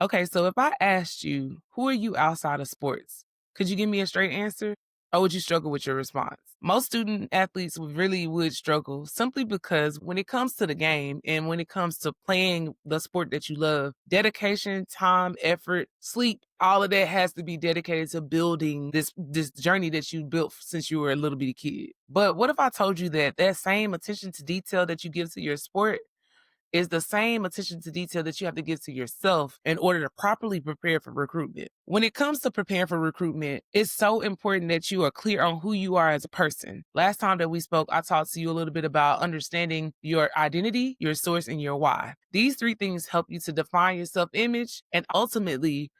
Okay, so if I asked you, who are you outside of sports? Could you give me a straight answer? Or would you struggle with your response? Most student athletes really would struggle simply because when it comes to the game and when it comes to playing the sport that you love, dedication, time, effort, sleep, all of that has to be dedicated to building this journey that you built since you were a little bitty kid. But what if I told you that that same attention to detail that you give to your sport is the same attention to detail that you have to give to yourself in order to properly prepare for recruitment. When it comes to preparing for recruitment, it's so important that you are clear on who you are as a person. Last time that we spoke, I talked to you a little bit about understanding your identity, your source, and your why. These three things help you to define your self image and ultimately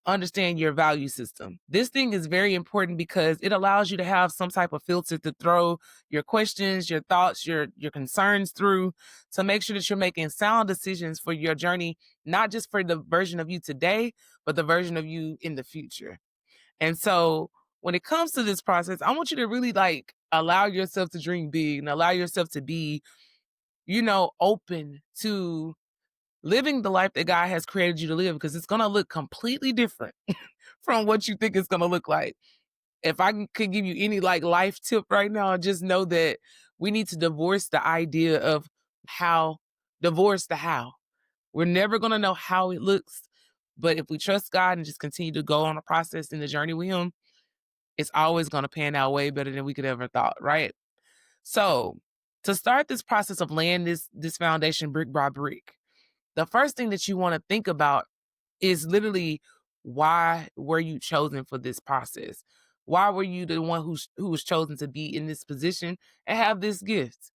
understand your value system. This thing is very important because it allows you to have some type of filter to throw your questions, your thoughts, your concerns through to make sure that you're making sound decisions for your journey, not just for the version of you today, but the version of you in the future. And so when it comes to this process, I want you to really like allow yourself to dream big and allow yourself to be, open to living the life that God has created you to live because it's going to look completely different from what you think it's going to look like. If could give you any like life tip right now, just know that we need to divorce the idea of how, divorce the how. We're never going to know how it looks. But if we trust God and just continue to go on a process in the journey with Him, it's always going to pan out way better than we could ever thought, right? So to start this process of laying this foundation brick by brick, the first thing that you want to think about is literally why were you chosen for this process? Why were you the one who was chosen to be in this position and have this gift?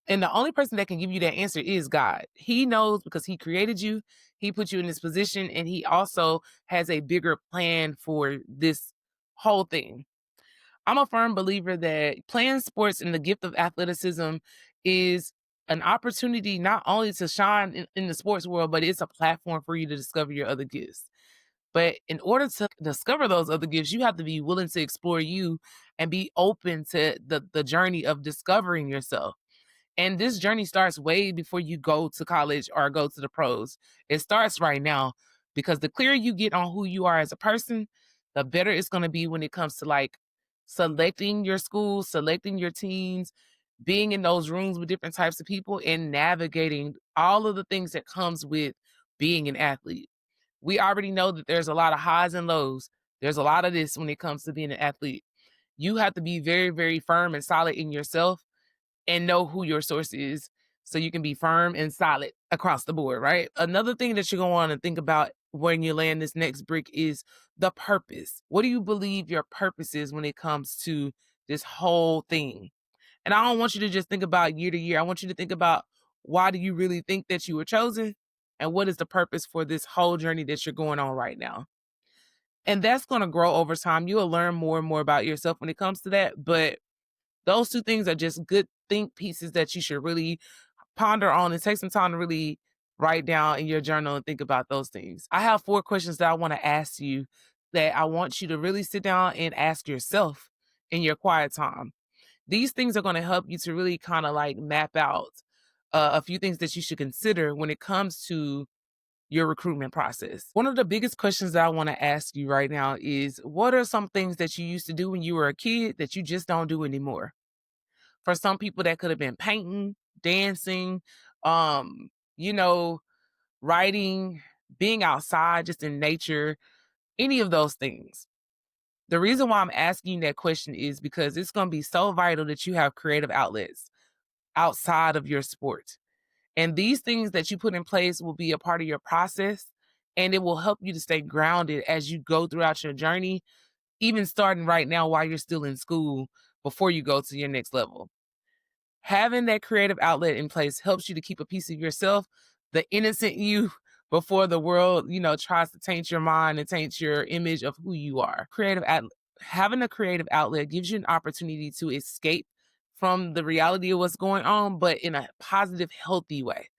And the only person that can give you that answer is God. He knows because He created you, He put you in this position, and He also has a bigger plan for this whole thing. I'm a firm believer that playing sports and the gift of athleticism is an opportunity not only to shine in the sports world, but it's a platform for you to discover your other gifts. But in order to discover those other gifts, you have to be willing to explore you and be open to the journey of discovering yourself. And this journey starts way before you go to college or go to the pros. It starts right now because the clearer you get on who you are as a person, the better it's going to be when it comes to like selecting your school, selecting your teams, being in those rooms with different types of people and navigating all of the things that comes with being an athlete. We already know that there's a lot of highs and lows. There's a lot of this when it comes to being an athlete. You have to be very, very firm and solid in yourself and know who your source is so you can be firm and solid across the board, right? Another thing that you're going to want to think about when you land this next brick is the purpose. What do you believe your purpose is when it comes to this whole thing? And I don't want you to just think about year to year. I want you to think about why do you really think that you were chosen? And what is the purpose for this whole journey that you're going on right now? And that's going to grow over time. You will learn more and more about yourself when it comes to that. But those two things are just good think pieces that you should really ponder on and take some time to really write down in your journal and think about those things. I have 4 questions that I want to ask you that I want you to really sit down and ask yourself in your quiet time. These things are going to help you to really kind of like map out a few things that you should consider when it comes to your recruitment process. One of the biggest questions that I want to ask you right now is what are some things that you used to do when you were a kid that you just don't do anymore? For some people, that could have been painting, dancing, um, you know, writing, being outside, just in nature, any of those things. The reason why I'm asking you that question is because it's going to be so vital that you have creative outlets outside of your sport. And these things that you put in place will be a part of your process and it will help you to stay grounded as you go throughout your journey, even starting right now while you're still in school before you go to your next level. Having that creative outlet in place helps you to keep a piece of yourself, the innocent you, before the world, tries to taint your mind and taint your image of who you are. Having a creative outlet gives you an opportunity to escape from the reality of what's going on, but in a positive, healthy way.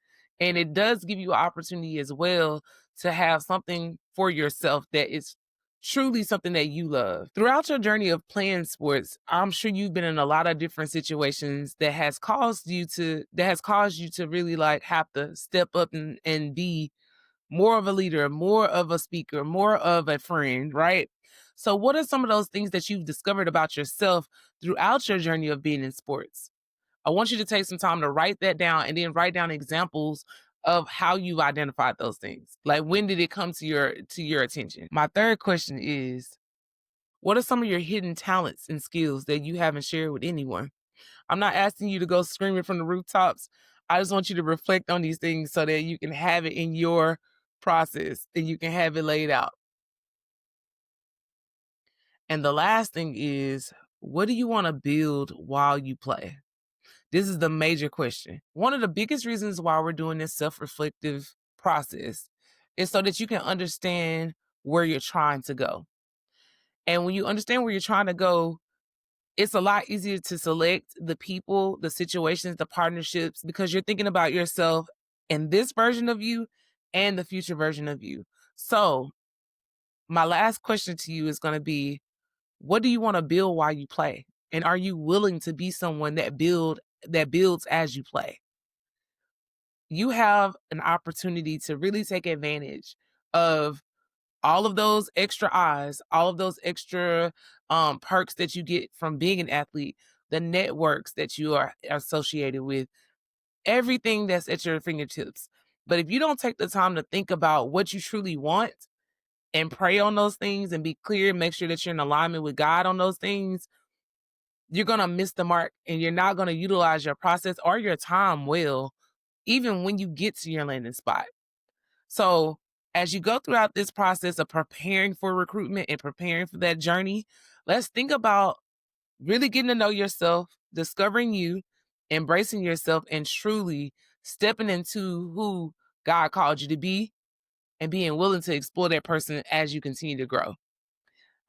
And it does give you an opportunity as well to have something for yourself that is truly something that you love. Throughout your journey of playing sports, I'm sure you've been in a lot of different situations that has caused you to really like have to step up and be more of a leader, more of a speaker, more of a friend, right? So, what are some of those things that you've discovered about yourself throughout your journey of being in sports? I want you to take some time to write that down and then write down examples of how you've identified those things. Like when did it come to your attention? My third question is, what are some of your hidden talents and skills that you haven't shared with anyone? I'm not asking you to go screaming from the rooftops. I just want you to reflect on these things so that you can have it in your process and you can have it laid out. And the last thing is, what do you want to build while you play? This is the major question. One of the biggest reasons why we're doing this self reflective process is so that you can understand where you're trying to go. And when you understand where you're trying to go, it's a lot easier to select the people, the situations, the partnerships, because you're thinking about yourself and this version of you and the future version of you. So, my last question to you is going to be, what do you want to build while you play? And are you willing to be someone that builds as you play? You have an opportunity to really take advantage of all of those extra eyes, all of those extra perks that you get from being an athlete, the networks that you are associated with, everything that's at your fingertips. But if you don't take the time to think about what you truly want and pray on those things and be clear, make sure that you're in alignment with God on those things, you're going to miss the mark and you're not going to utilize your process or your time well, even when you get to your landing spot. So, as you go throughout this process of preparing for recruitment and preparing for that journey, let's think about really getting to know yourself, discovering you, embracing yourself, and truly stepping into who God called you to be and being willing to explore that person as you continue to grow.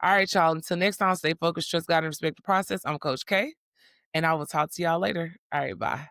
All right, y'all. Until next time, stay focused, trust God, and respect the process. I'm Coach K, and I will talk to y'all later. All right, bye.